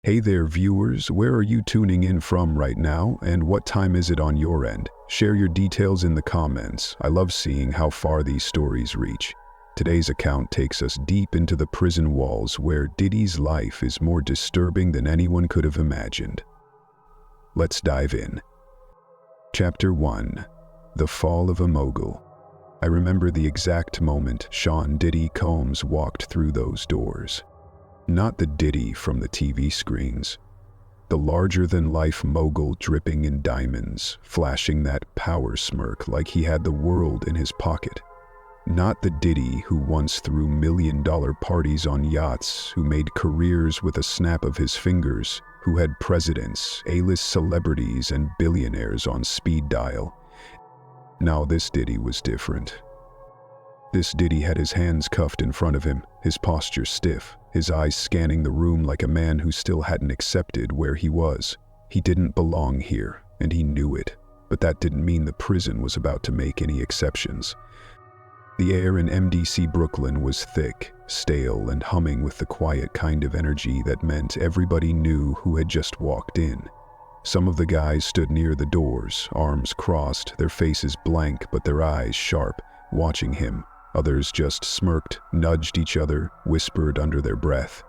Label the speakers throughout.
Speaker 1: Hey there, viewers, where are you tuning in from right now, and what time is it on your end? Share your details in the comments. I love seeing how far these stories reach. Today's account takes us deep into the prison walls where Diddy's life is more disturbing than anyone could have imagined. Let's dive in. Chapter 1. The Fall of a Mogul. I remember the exact moment Sean Diddy Combs walked through those doors. Not the Diddy from the TV screens. The larger-than-life mogul dripping in diamonds, flashing that power smirk like he had the world in his pocket. Not the Diddy who once threw million-dollar parties on yachts, who made careers with a snap of his fingers, who had presidents, A-list celebrities, and billionaires on speed dial. Now this Diddy was different. This Diddy had his hands cuffed in front of him, his posture stiff, his eyes scanning the room like a man who still hadn't accepted where he was. He didn't belong here, and he knew it, but that didn't mean the prison was about to make any exceptions. The air in MDC Brooklyn was thick, stale, and humming with the quiet kind of energy that meant everybody knew who had just walked in. Some of the guys stood near the doors, arms crossed, their faces blank but their eyes sharp, watching him. Others just smirked, nudged each other, whispered under their breath.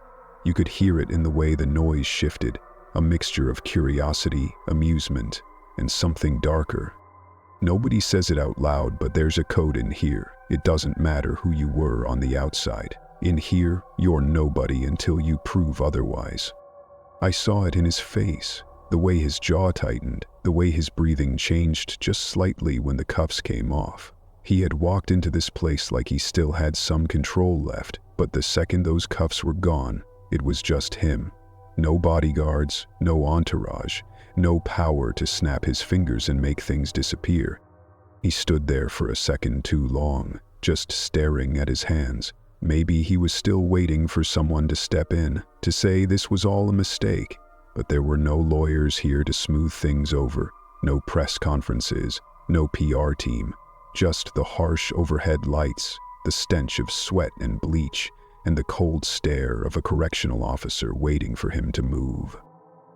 Speaker 1: You could hear it in the way the noise shifted, a mixture of curiosity, amusement, and something darker. Nobody says it out loud, but there's a code in here. It doesn't matter who you were on the outside. In here, you're nobody until you prove otherwise. I saw it in his face, the way his jaw tightened, the way his breathing changed just slightly when the cuffs came off. He had walked into this place like he still had some control left, but the second those cuffs were gone, it was just him. No bodyguards, no entourage, no power to snap his fingers and make things disappear. He stood there for a second too long, just staring at his hands. Maybe he was still waiting for someone to step in, to say this was all a mistake, but there were no lawyers here to smooth things over, no press conferences, no PR team. Just the harsh overhead lights, the stench of sweat and bleach, and the cold stare of a correctional officer waiting for him to move.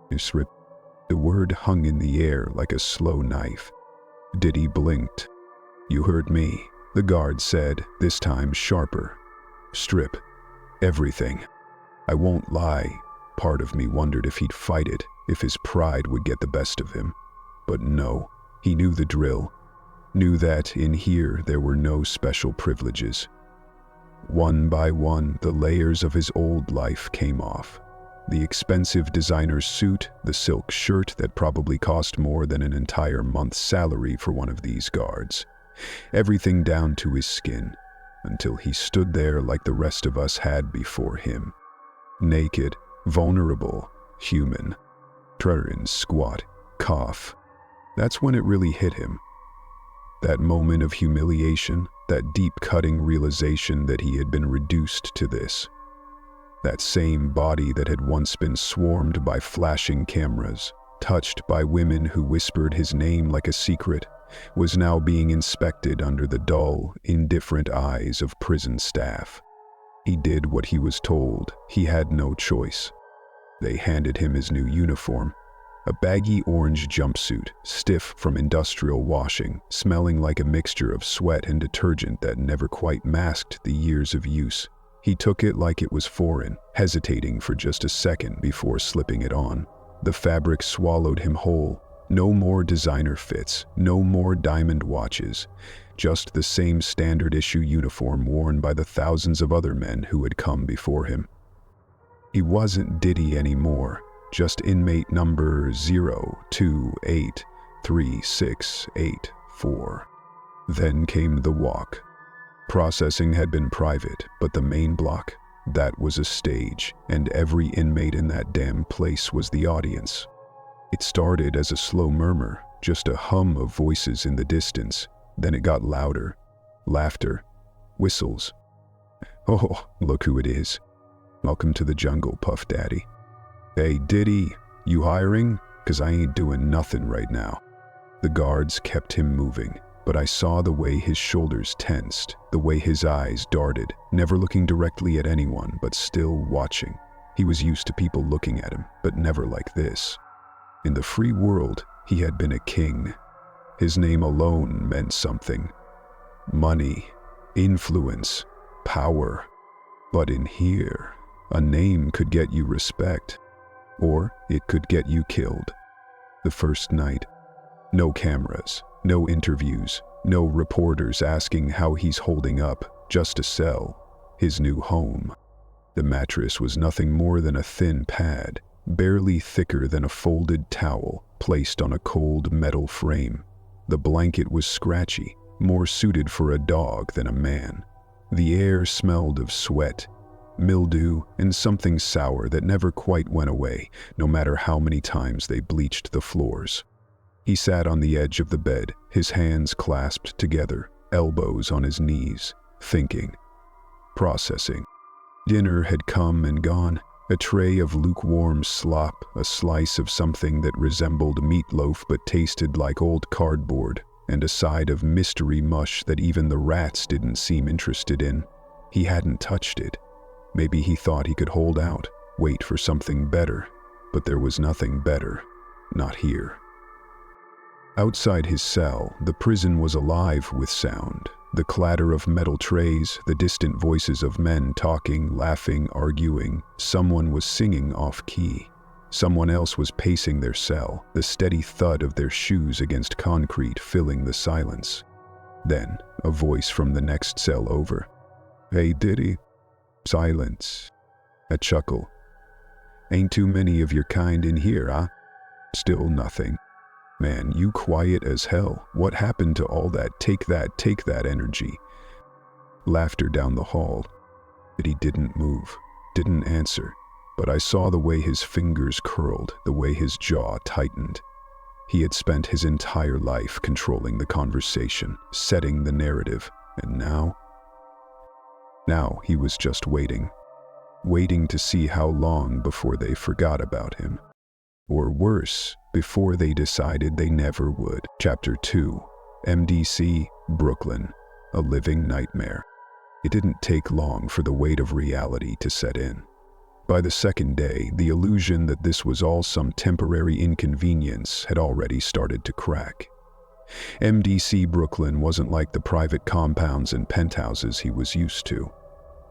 Speaker 1: The word hung in the air like a slow knife. Diddy blinked. "You heard me," the guard said, this time sharper. "Strip. Everything." I won't lie, part of me wondered if he'd fight it, if his pride would get the best of him. But no, he knew the drill. Knew that in here there were no special privileges. One by one, the layers of his old life came off. The expensive designer suit, the silk shirt that probably cost more than an entire month's salary for one of these guards. Everything down to his skin, until he stood there like the rest of us had before him. Naked, vulnerable, human. Turn, squat, cough. That's when it really hit him. That moment of humiliation, that deep-cutting realization that he had been reduced to this. That same body that had once been swarmed by flashing cameras, touched by women who whispered his name like a secret, was now being inspected under the dull, indifferent eyes of prison staff. He did what he was told. He had no choice. They handed him his new uniform. A baggy orange jumpsuit, stiff from industrial washing, smelling like a mixture of sweat and detergent that never quite masked the years of use. He took it like it was foreign, hesitating for just a second before slipping it on. The fabric swallowed him whole. No more designer fits, no more diamond watches, just the same standard-issue uniform worn by the thousands of other men who had come before him. He wasn't Diddy anymore. Just inmate number 0283684. Then came the walk. Processing had been private, but the main block, that was a stage, and every inmate in that damn place was the audience. It started as a slow murmur, just a hum of voices in the distance. Then it got louder. Laughter. Whistles. "Oh, look who it is. Welcome to the jungle, Puff Daddy. Hey, Diddy, you hiring? 'Cause I ain't doing nothing right now." The guards kept him moving, but I saw the way his shoulders tensed, the way his eyes darted, never looking directly at anyone but still watching. He was used to people looking at him, but never like this. In the free world, he had been a king. His name alone meant something. Money, influence, power. But in here, a name could get you respect, or it could get you killed. The first night, no cameras, no interviews, no reporters asking how he's holding up, just a cell, his new home. The mattress was nothing more than a thin pad, barely thicker than a folded towel, placed on a cold metal frame. The blanket was scratchy, more suited for a dog than a man. The air smelled of sweat, mildew, and something sour that never quite went away, no matter how many times they bleached the floors. He sat on the edge of the bed, his hands clasped together, elbows on his knees, thinking, processing. Dinner had come and gone, a tray of lukewarm slop, a slice of something that resembled meatloaf but tasted like old cardboard, and a side of mystery mush that even the rats didn't seem interested in. He hadn't touched it. Maybe he thought he could hold out, wait for something better, but there was nothing better, not here. Outside his cell, the prison was alive with sound. The clatter of metal trays, the distant voices of men talking, laughing, arguing. Someone was singing off-key. Someone else was pacing their cell, the steady thud of their shoes against concrete filling the silence. Then, a voice from the next cell over. "Hey, Diddy." Silence. A chuckle. "Ain't too many of your kind in here, huh?" Still nothing. "Man, you quiet as hell. What happened to all that take that energy?" Laughter down the hall. Diddy didn't move, didn't answer, but I saw the way his fingers curled, the way his jaw tightened. He had spent his entire life controlling the conversation, setting the narrative, and now he was just waiting to see how long before they forgot about him. Or worse, before they decided they never would. Chapter 2, MDC Brooklyn, a living nightmare. It didn't take long for the weight of reality to set in. By the second day, the illusion that this was all some temporary inconvenience had already started to crack. MDC Brooklyn wasn't like the private compounds and penthouses he was used to.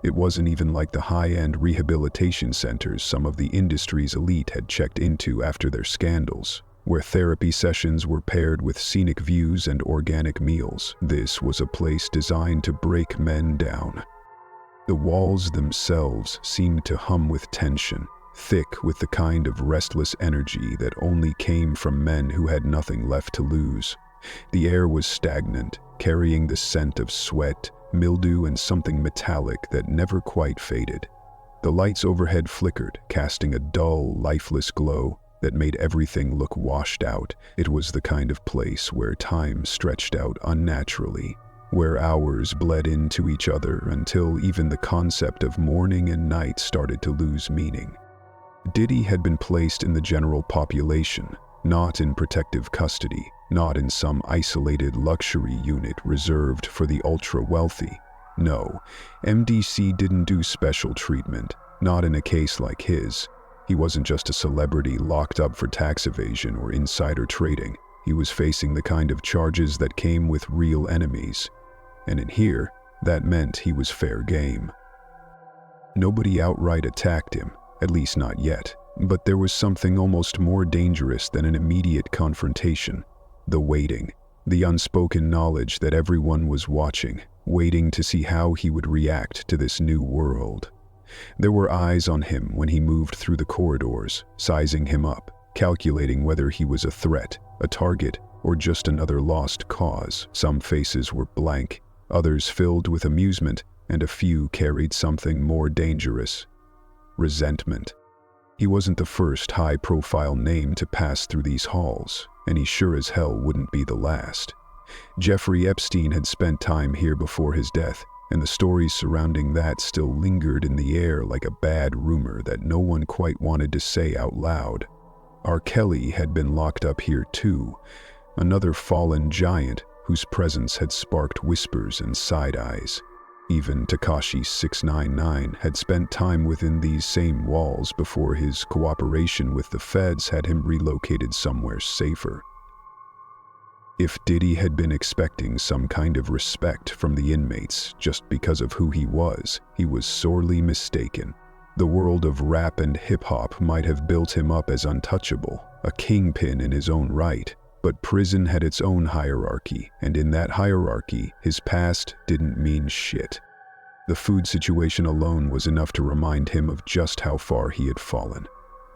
Speaker 1: It wasn't even like the high-end rehabilitation centers some of the industry's elite had checked into after their scandals, where therapy sessions were paired with scenic views and organic meals. This was a place designed to break men down. The walls themselves seemed to hum with tension, thick with the kind of restless energy that only came from men who had nothing left to lose. The air was stagnant, carrying the scent of sweat, mildew, and something metallic that never quite faded. The lights overhead flickered, casting a dull, lifeless glow that made everything look washed out. It was the kind of place where time stretched out unnaturally, where hours bled into each other until even the concept of morning and night started to lose meaning. Diddy had been placed in the general population, not in protective custody, not in some isolated luxury unit reserved for the ultra-wealthy. No, MDC didn't do special treatment, not in a case like his. He wasn't just a celebrity locked up for tax evasion or insider trading. He was facing the kind of charges that came with real enemies. And in here, that meant he was fair game. Nobody outright attacked him, at least not yet, but there was something almost more dangerous than an immediate confrontation. The waiting, the unspoken knowledge that everyone was watching, waiting to see how he would react to this new world. There were eyes on him when he moved through the corridors, sizing him up, calculating whether he was a threat, a target, or just another lost cause. Some faces were blank, others filled with amusement, and a few carried something more dangerous: resentment. He wasn't the first high-profile name to pass through these halls, and he sure as hell wouldn't be the last. Jeffrey Epstein had spent time here before his death, and the stories surrounding that still lingered in the air like a bad rumor that no one quite wanted to say out loud. R. Kelly had been locked up here too, another fallen giant whose presence had sparked whispers and side-eyes. Even Takashi 699 had spent time within these same walls before his cooperation with the feds had him relocated somewhere safer. If Diddy had been expecting some kind of respect from the inmates just because of who he was sorely mistaken. The world of rap and hip-hop might have built him up as untouchable, a kingpin in his own right, but prison had its own hierarchy, and in that hierarchy, his past didn't mean shit. The food situation alone was enough to remind him of just how far he had fallen.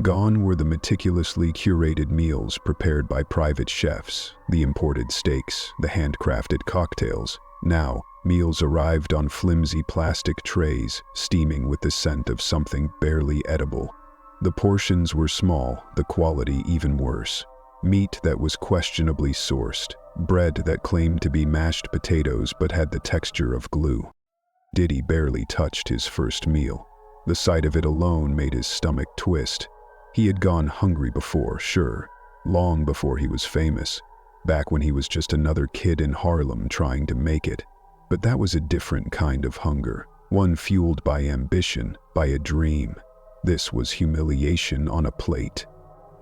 Speaker 1: Gone were the meticulously curated meals prepared by private chefs, the imported steaks, the handcrafted cocktails. Now, meals arrived on flimsy plastic trays, steaming with the scent of something barely edible. The portions were small, the quality even worse. Meat that was questionably sourced, bread that claimed to be mashed potatoes but had the texture of glue. Diddy barely touched his first meal. The sight of it alone made his stomach twist. He had gone hungry before, sure, long before he was famous, back when he was just another kid in Harlem trying to make it. But that was a different kind of hunger, one fueled by ambition, by a dream. This was humiliation on a plate.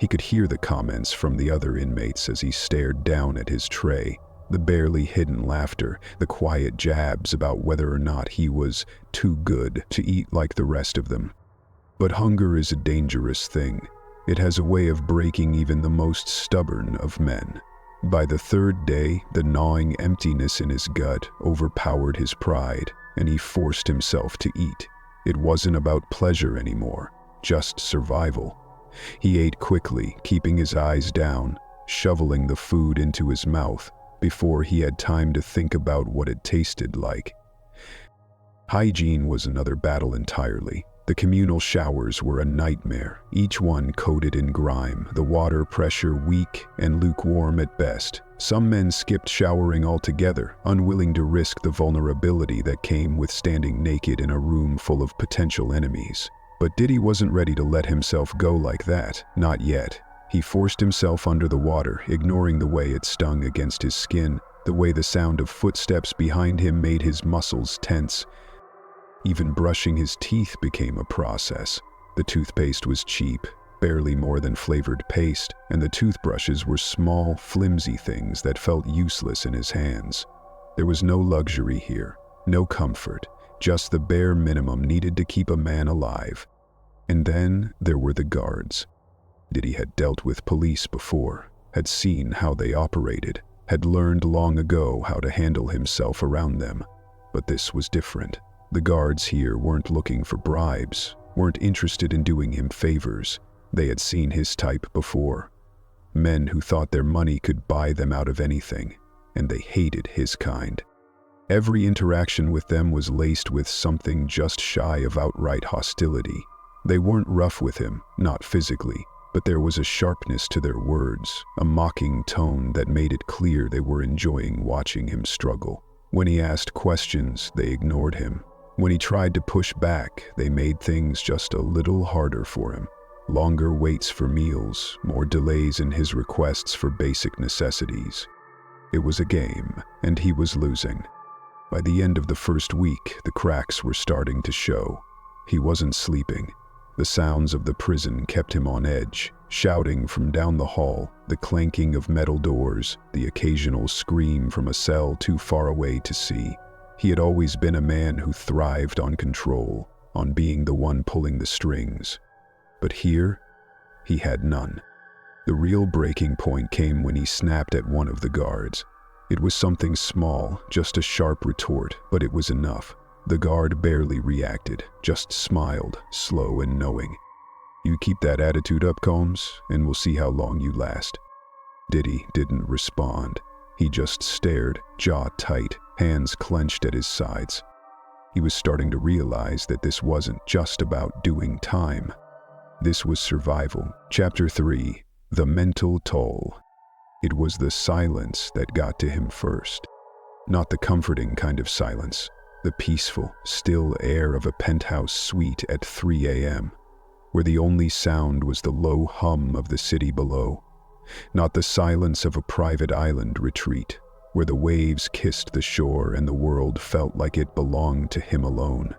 Speaker 1: He could hear the comments from the other inmates as he stared down at his tray, the barely hidden laughter, the quiet jabs about whether or not he was too good to eat like the rest of them. But hunger is a dangerous thing. It has a way of breaking even the most stubborn of men. By the third day, the gnawing emptiness in his gut overpowered his pride, and he forced himself to eat. It wasn't about pleasure anymore, just survival. He ate quickly, keeping his eyes down, shoveling the food into his mouth before he had time to think about what it tasted like. Hygiene was another battle entirely. The communal showers were a nightmare, each one coated in grime, the water pressure weak and lukewarm at best. Some men skipped showering altogether, unwilling to risk the vulnerability that came with standing naked in a room full of potential enemies. But Diddy wasn't ready to let himself go like that, not yet. He forced himself under the water, ignoring the way it stung against his skin, the way the sound of footsteps behind him made his muscles tense. Even brushing his teeth became a process. The toothpaste was cheap, barely more than flavored paste, and the toothbrushes were small, flimsy things that felt useless in his hands. There was no luxury here, no comfort, just the bare minimum needed to keep a man alive. And then there were the guards. Diddy had dealt with police before, had seen how they operated, had learned long ago how to handle himself around them. But this was different. The guards here weren't looking for bribes, weren't interested in doing him favors. They had seen his type before. Men who thought their money could buy them out of anything, and they hated his kind. Every interaction with them was laced with something just shy of outright hostility. They weren't rough with him, not physically, but there was a sharpness to their words, a mocking tone that made it clear they were enjoying watching him struggle. When he asked questions, they ignored him. When he tried to push back, they made things just a little harder for him. Longer waits for meals, more delays in his requests for basic necessities. It was a game, and he was losing. By the end of the first week, the cracks were starting to show. He wasn't sleeping. The sounds of the prison kept him on edge, shouting from down the hall, the clanking of metal doors, the occasional scream from a cell too far away to see. He had always been a man who thrived on control, on being the one pulling the strings. But here, he had none. The real breaking point came when he snapped at one of the guards. It was something small, just a sharp retort, but it was enough. The guard barely reacted, just smiled, slow and knowing. "You keep that attitude up, Combs, and we'll see how long you last." Diddy didn't respond. He just stared, jaw tight, hands clenched at his sides. He was starting to realize that this wasn't just about doing time. This was survival. Chapter 3: The Mental Toll. It was the silence that got to him first. Not the comforting kind of silence, the peaceful, still air of a penthouse suite at 3 a.m., where the only sound was the low hum of the city below. Not the silence of a private island retreat, where the waves kissed the shore and the world felt like it belonged to him alone.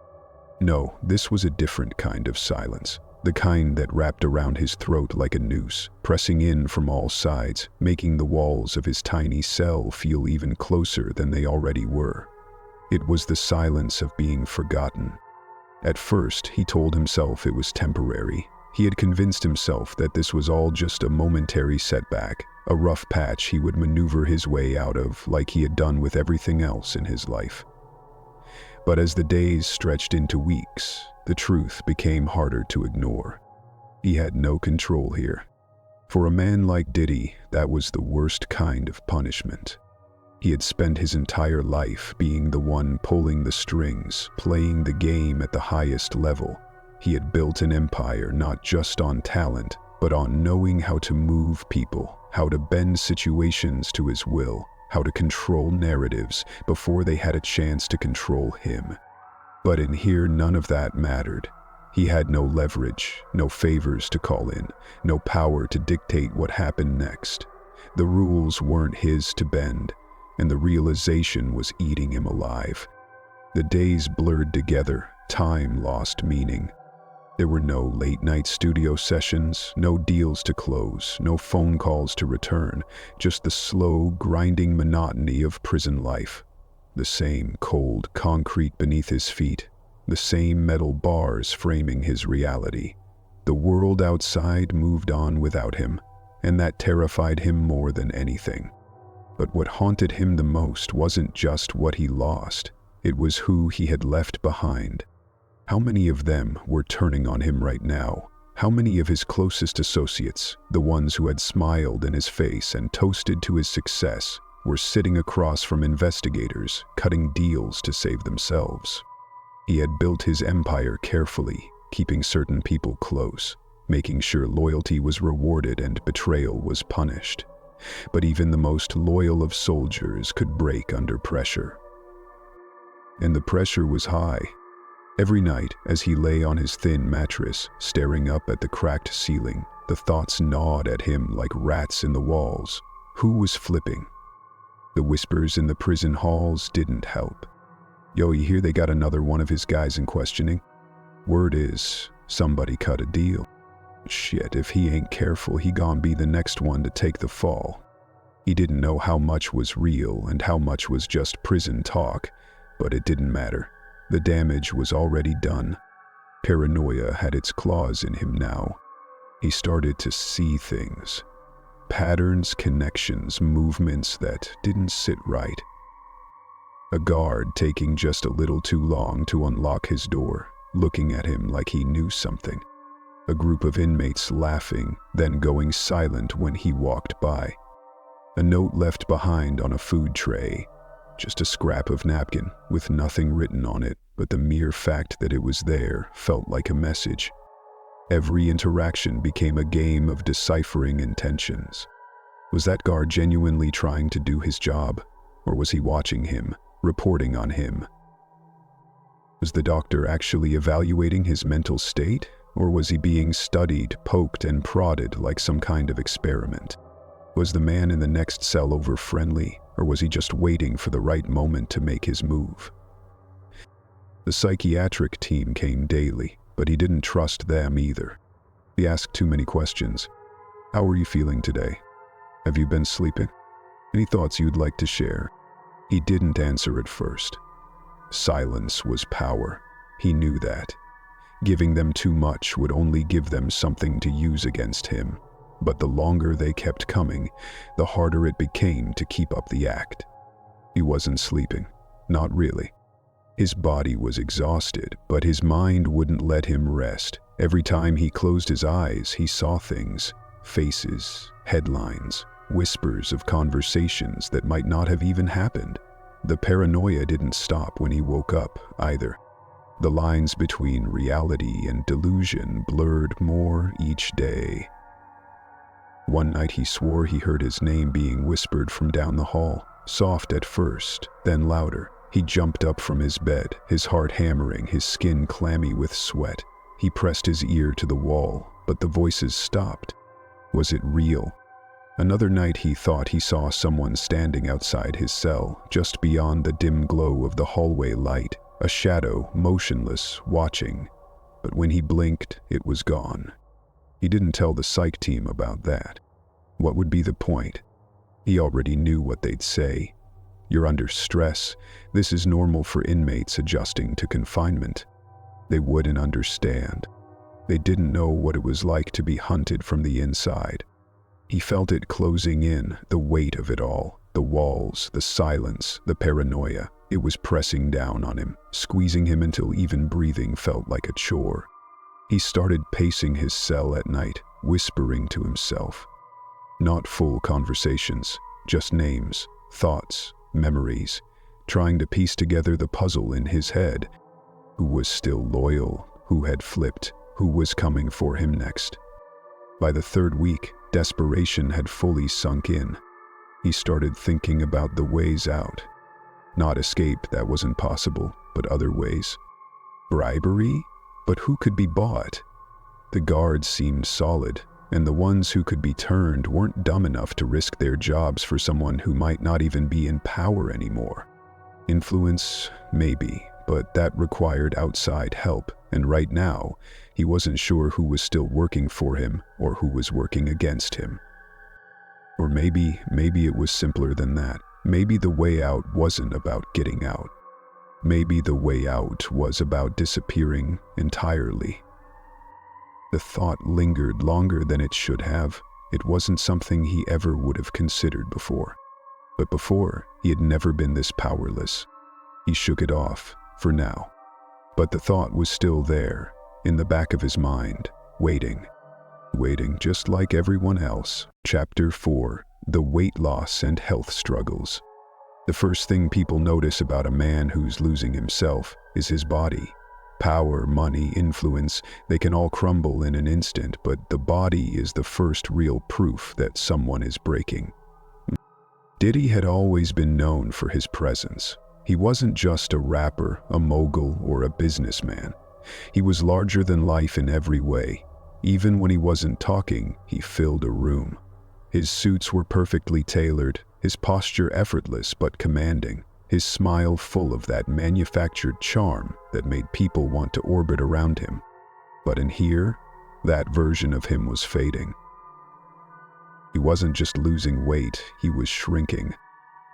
Speaker 1: No, this was a different kind of silence, the kind that wrapped around his throat like a noose, pressing in from all sides, making the walls of his tiny cell feel even closer than they already were. It was the silence of being forgotten. At first, he told himself it was temporary. He had convinced himself that this was all just a momentary setback, a rough patch he would maneuver his way out of like he had done with everything else in his life. But as the days stretched into weeks, the truth became harder to ignore. He had no control here. For a man like Diddy, that was the worst kind of punishment. He had spent his entire life being the one pulling the strings, playing the game at the highest level. He had built an empire not just on talent, but on knowing how to move people, how to bend situations to his will, how to control narratives before they had a chance to control him. But in here, none of that mattered. He had no leverage, no favors to call in, no power to dictate what happened next. The rules weren't his to bend, and the realization was eating him alive. The days blurred together, time lost meaning. There were no late-night studio sessions, no deals to close, no phone calls to return, just the slow, grinding monotony of prison life. The same cold concrete beneath his feet, the same metal bars framing his reality. The world outside moved on without him, and that terrified him more than anything. But what haunted him the most wasn't just what he lost, it was who he had left behind. How many of them were turning on him right now? How many of his closest associates, the ones who had smiled in his face and toasted to his success, were sitting across from investigators, cutting deals to save themselves? He had built his empire carefully, keeping certain people close, making sure loyalty was rewarded and betrayal was punished. But even the most loyal of soldiers could break under pressure. And the pressure was high. Every night, as he lay on his thin mattress, staring up at the cracked ceiling, the thoughts gnawed at him like rats in the walls. Who was flipping? The whispers in the prison halls didn't help. Yo, you hear they got another one of his guys in questioning? Word is, somebody cut a deal. Shit, if he ain't careful, he gon' be the next one to take the fall. He didn't know how much was real and how much was just prison talk, but it didn't matter. The damage was already done. Paranoia had its claws in him now. He started to see things. Patterns, connections, movements that didn't sit right. A guard taking just a little too long to unlock his door, looking at him like he knew something. A group of inmates laughing, then going silent when he walked by. A note left behind on a food tray. Just a scrap of napkin with nothing written on it, but the mere fact that it was there felt like a message. Every interaction became a game of deciphering intentions. Was that guard genuinely trying to do his job, or was he watching him, reporting on him? Was the doctor actually evaluating his mental state, or was he being studied, poked, and prodded like some kind of experiment? Was the man in the next cell over-friendly, or was he just waiting for the right moment to make his move? The psychiatric team came daily, but he didn't trust them either. He asked too many questions. How are you feeling today? Have you been sleeping? Any thoughts you'd like to share? He didn't answer at first. Silence was power. He knew that. Giving them too much would only give them something to use against him. But the longer they kept coming, the harder it became to keep up the act. He wasn't sleeping. Not really. His body was exhausted, but his mind wouldn't let him rest. Every time he closed his eyes, he saw things. Faces, headlines, whispers of conversations that might not have even happened. The paranoia didn't stop when he woke up, either. The lines between reality and delusion blurred more each day. One night he swore he heard his name being whispered from down the hall, soft at first, then louder. He jumped up from his bed, his heart hammering, his skin clammy with sweat. He pressed his ear to the wall, but the voices stopped. Was it real? Another night he thought he saw someone standing outside his cell, just beyond the dim glow of the hallway light, a shadow, motionless, watching. But when he blinked, it was gone. He didn't tell the psych team about that. What would be the point? He already knew what they'd say. You're under stress. This is normal for inmates adjusting to confinement. They wouldn't understand. They didn't know what it was like to be hunted from the inside. He felt it closing in, the weight of it all, the walls, the silence, the paranoia. It was pressing down on him, squeezing him until even breathing felt like a chore. He started pacing his cell at night, whispering to himself. Not full conversations, just names, thoughts, memories, trying to piece together the puzzle in his head. Who was still loyal? Who had flipped? Who was coming for him next? By the third week, desperation had fully sunk in. He started thinking about the ways out. Not escape, that wasn't possible, but other ways. Bribery? But who could be bought? The guards seemed solid, and the ones who could be turned weren't dumb enough to risk their jobs for someone who might not even be in power anymore. Influence? Maybe, but that required outside help, and right now, he wasn't sure who was still working for him or who was working against him. Or maybe it was simpler than that. Maybe the way out wasn't about getting out. Maybe the way out was about disappearing entirely. The thought lingered longer than it should have. It wasn't something he ever would have considered before. But before, he had never been this powerless. He shook it off, for now. But the thought was still there, in the back of his mind, waiting. Waiting just like everyone else. Chapter 4. The weight loss and health struggles. The first thing people notice about a man who's losing himself is his body. Power, money, influence, they can all crumble in an instant, but the body is the first real proof that someone is breaking. Diddy had always been known for his presence. He wasn't just a rapper, a mogul, or a businessman. He was larger than life in every way. Even when he wasn't talking, he filled a room. His suits were perfectly tailored, his posture effortless but commanding, his smile full of that manufactured charm that made people want to orbit around him. But in here, that version of him was fading. He wasn't just losing weight, he was shrinking.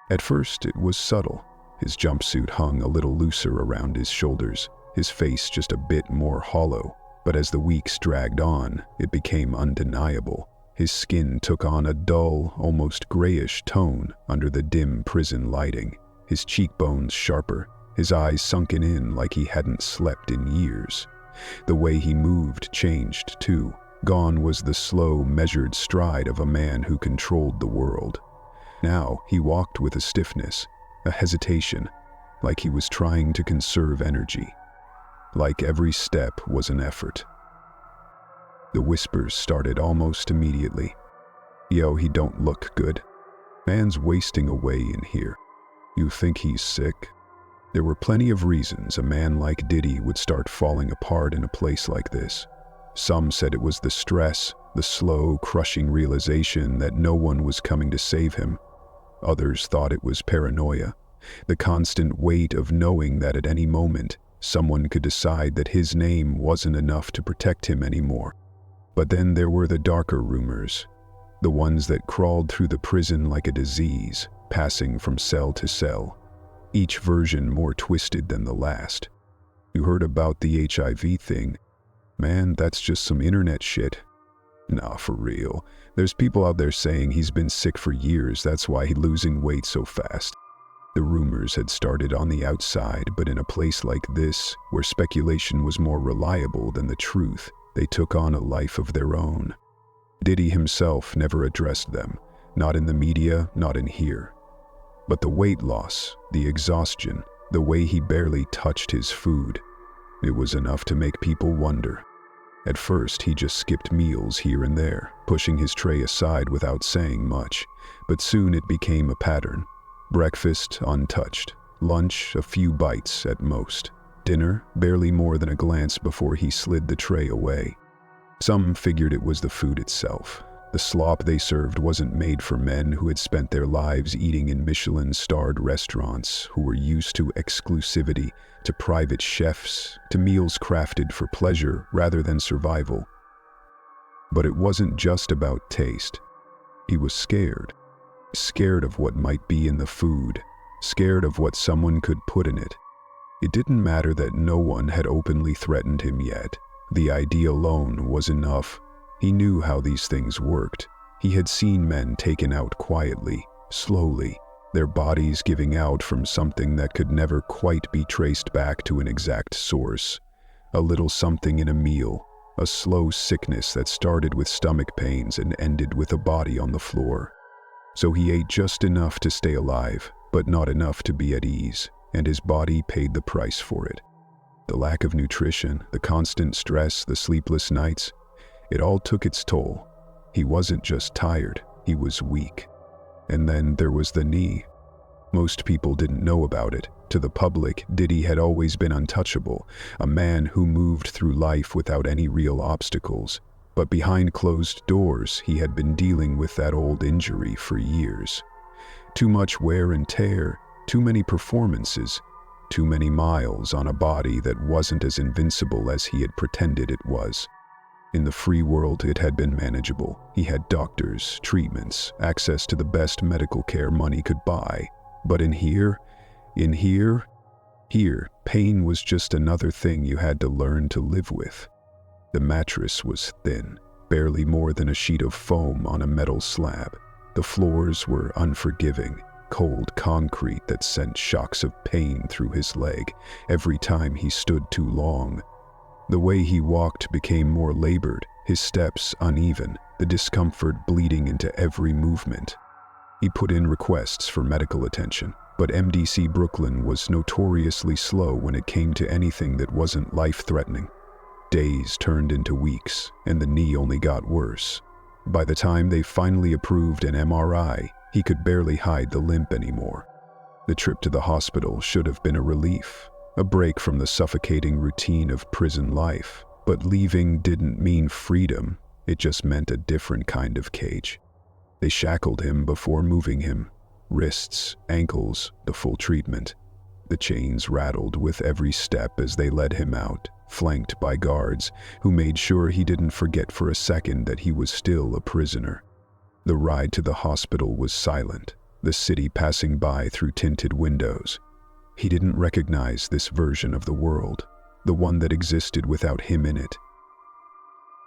Speaker 1: At first, it was subtle. His jumpsuit hung a little looser around his shoulders, his face just a bit more hollow. But as the weeks dragged on, it became undeniable. His skin took on a dull, almost grayish tone under the dim prison lighting, his cheekbones sharper, his eyes sunken in like he hadn't slept in years. The way he moved changed, too. Gone was the slow, measured stride of a man who controlled the world. Now he walked with a stiffness, a hesitation, like he was trying to conserve energy. Like every step was an effort. The whispers started almost immediately. Yo, he don't look good. Man's wasting away in here. You think he's sick? There were plenty of reasons a man like Diddy would start falling apart in a place like this. Some said it was the stress, the slow, crushing realization that no one was coming to save him. Others thought it was paranoia, the constant weight of knowing that at any moment, someone could decide that his name wasn't enough to protect him anymore. But then there were the darker rumors, the ones that crawled through the prison like a disease, passing from cell to cell, each version more twisted than the last. You heard about the HIV thing? Man, that's just some internet shit. Nah, for real. There's people out there saying he's been sick for years, that's why he's losing weight so fast. The rumors had started on the outside, but in a place like this, where speculation was more reliable than the truth, they took on a life of their own. Diddy himself never addressed them, not in the media, not in here. But the weight loss, the exhaustion, the way he barely touched his food, it was enough to make people wonder. At first, he just skipped meals here and there, pushing his tray aside without saying much, but soon it became a pattern. Breakfast untouched, lunch a few bites at most, dinner barely more than a glance before he slid the tray away. Some figured it was the food itself. The slop they served wasn't made for men who had spent their lives eating in Michelin-starred restaurants, who were used to exclusivity, to private chefs, to meals crafted for pleasure rather than survival. But it wasn't just about taste. He was scared. Scared of what might be in the food, scared of what someone could put in it. It didn't matter that no one had openly threatened him yet. The idea alone was enough. He knew how these things worked. He had seen men taken out quietly, slowly, their bodies giving out from something that could never quite be traced back to an exact source. A little something in a meal, a slow sickness that started with stomach pains and ended with a body on the floor. So he ate just enough to stay alive, but not enough to be at ease, and his body paid the price for it. The lack of nutrition, the constant stress, the sleepless nights, it all took its toll. He wasn't just tired, he was weak. And then there was the knee. Most people didn't know about it. To the public, Diddy had always been untouchable, a man who moved through life without any real obstacles. But behind closed doors, he had been dealing with that old injury for years. Too much wear and tear, too many performances, too many miles on a body that wasn't as invincible as he had pretended it was. In the free world, it had been manageable. He had doctors, treatments, access to the best medical care money could buy. But in here, pain was just another thing you had to learn to live with. The mattress was thin, barely more than a sheet of foam on a metal slab. The floors were unforgiving, cold concrete that sent shocks of pain through his leg every time he stood too long. The way he walked became more labored, his steps uneven, the discomfort bleeding into every movement. He put in requests for medical attention, but MDC Brooklyn was notoriously slow when it came to anything that wasn't life-threatening. Days turned into weeks, and the knee only got worse. By the time they finally approved an MRI, he could barely hide the limp anymore. The trip to the hospital should have been a relief, a break from the suffocating routine of prison life. But leaving didn't mean freedom, it just meant a different kind of cage. They shackled him before moving him. Wrists, ankles, the full treatment. The chains rattled with every step as they led him out, flanked by guards who made sure he didn't forget for a second that he was still a prisoner. The ride to the hospital was silent, the city passing by through tinted windows. He didn't recognize this version of the world, the one that existed without him in it.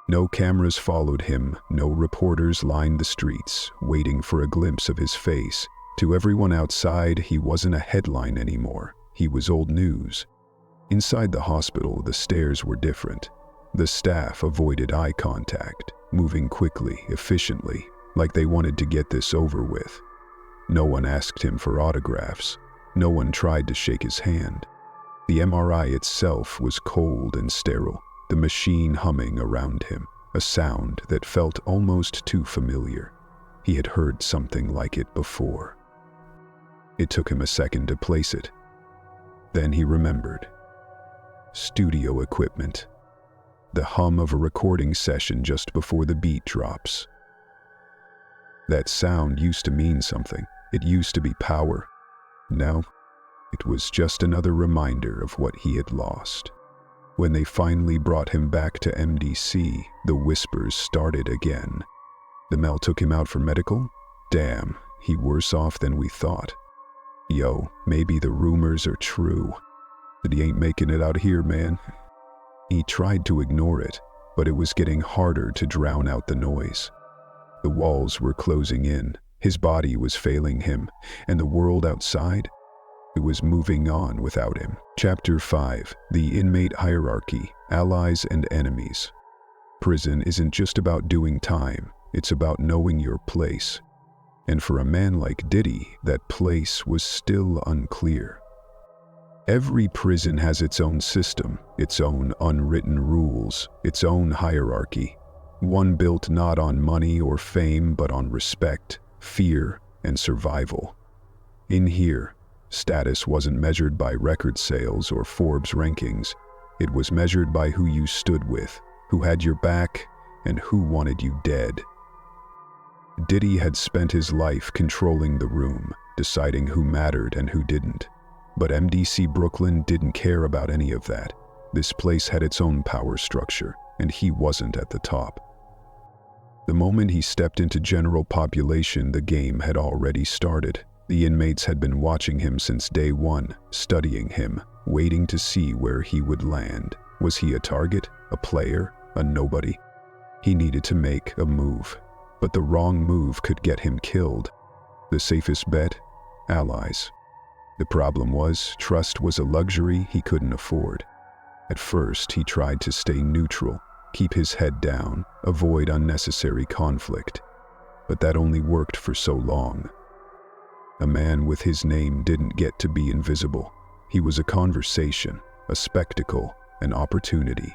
Speaker 1: No cameras followed him, no reporters lined the streets, waiting for a glimpse of his face. To everyone outside, he wasn't a headline anymore. He was old news. Inside the hospital, the stares were different. The staff avoided eye contact, moving quickly, efficiently, like they wanted to get this over with. No one asked him for autographs. No one tried to shake his hand. The MRI itself was cold and sterile, the machine humming around him, a sound that felt almost too familiar. He had heard something like it before. It took him a second to place it. Then he remembered. Studio equipment. The hum of a recording session just before the beat drops. That sound used to mean something. It used to be power. Now, it was just another reminder of what he had lost. When they finally brought him back to MDC, the whispers started again. The Mel took him out for medical? Damn, he worse off than we thought. Yo, maybe the rumors are true. But he ain't making it out here, man. He tried to ignore it, but it was getting harder to drown out the noise. The walls were closing in, his body was failing him, and the world outside, it was moving on without him. Chapter 5. The Inmate Hierarchy, Allies and Enemies. Prison isn't just about doing time, it's about knowing your place. And for a man like Diddy, that place was still unclear. Every prison has its own system, its own unwritten rules, its own hierarchy. One built not on money or fame, but on respect, fear, and survival. In here, status wasn't measured by record sales or Forbes rankings. It was measured by who you stood with, who had your back, and who wanted you dead. Diddy had spent his life controlling the room, deciding who mattered and who didn't. But MDC Brooklyn didn't care about any of that. This place had its own power structure, and he wasn't at the top. The moment he stepped into general population, the game had already started. The inmates had been watching him since day one, studying him, waiting to see where he would land. Was he a target, a player, a nobody? He needed to make a move, but the wrong move could get him killed. The safest bet? Allies. The problem was, trust was a luxury he couldn't afford. At first, he tried to stay neutral, keep his head down, avoid unnecessary conflict. But that only worked for so long. A man with his name didn't get to be invisible. He was a conversation, a spectacle, an opportunity.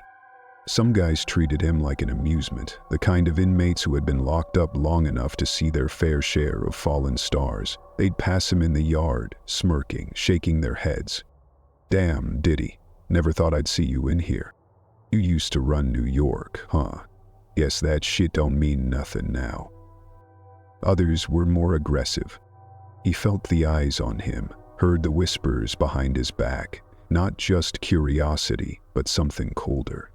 Speaker 1: Some guys treated him like an amusement, the kind of inmates who had been locked up long enough to see their fair share of fallen stars. They'd pass him in the yard, smirking, shaking their heads. "Damn, Diddy, never thought I'd see you in here. You used to run New York, huh? Guess that shit don't mean nothing now." Others were more aggressive. He felt the eyes on him, heard the whispers behind his back, not just curiosity, but something colder.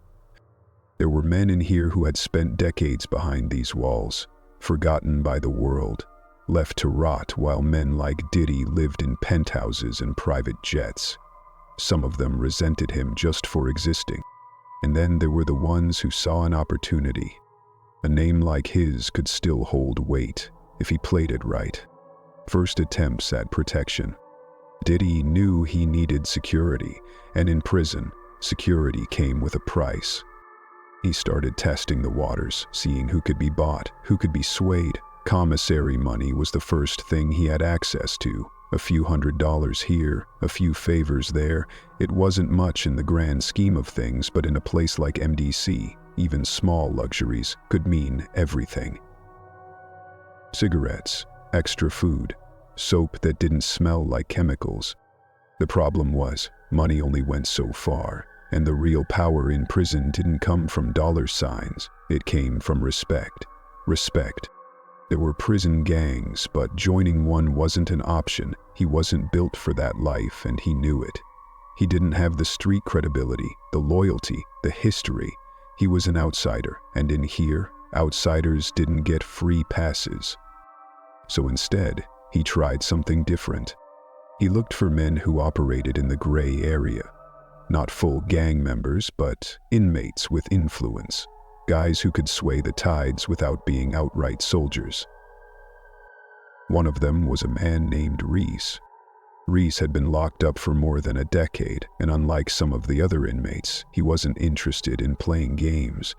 Speaker 1: There were men in here who had spent decades behind these walls, forgotten by the world, left to rot while men like Diddy lived in penthouses and private jets. Some of them resented him just for existing. And then there were the ones who saw an opportunity. A name like his could still hold weight if he played it right. First attempts at protection. Diddy knew he needed security, and in prison, security came with a price. He started testing the waters, seeing who could be bought, who could be swayed. Commissary money was the first thing he had access to. A few $100s here, a few favors there. It wasn't much in the grand scheme of things, but in a place like MDC, even small luxuries could mean everything. Cigarettes, extra food, soap that didn't smell like chemicals. The problem was, money only went so far, and the real power in prison didn't come from dollar signs. It came from respect. Respect. There were prison gangs, but joining one wasn't an option. He wasn't built for that life, and he knew it. He didn't have the street credibility, the loyalty, the history. He was an outsider, and in here, outsiders didn't get free passes. So instead, he tried something different. He looked for men who operated in the gray area. Not full gang members, but inmates with influence. Guys who could sway the tides without being outright soldiers. One of them was a man named Reese. Reese had been locked up for more than a decade, and unlike some of the other inmates, he wasn't interested in playing games.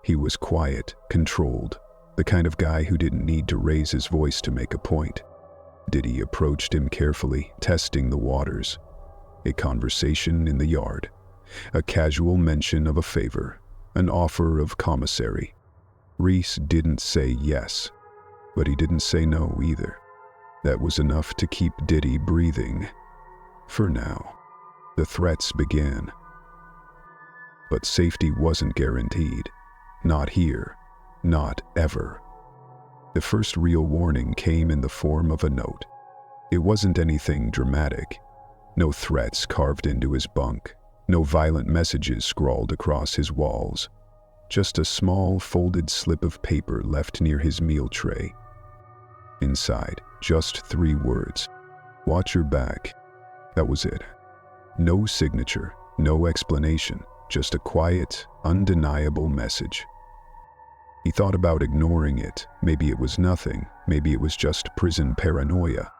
Speaker 1: He was quiet, controlled, the kind of guy who didn't need to raise his voice to make a point. Diddy approached him carefully, testing the waters. A conversation in the yard, a casual mention of a favor, an offer of commissary. Reese didn't say yes, but he didn't say no either. That was enough to keep Diddy breathing. For now. The threats began. But safety wasn't guaranteed. Not here. Not ever. The first real warning came in the form of a note. It wasn't anything dramatic. No threats carved into his bunk. No violent messages scrawled across his walls. Just a small folded slip of paper left near his meal tray. Inside, just 3 words. "Watch your back." That was it. No signature, no explanation, just a quiet, undeniable message. He thought about ignoring it. Maybe it was nothing. Maybe it was just prison paranoia.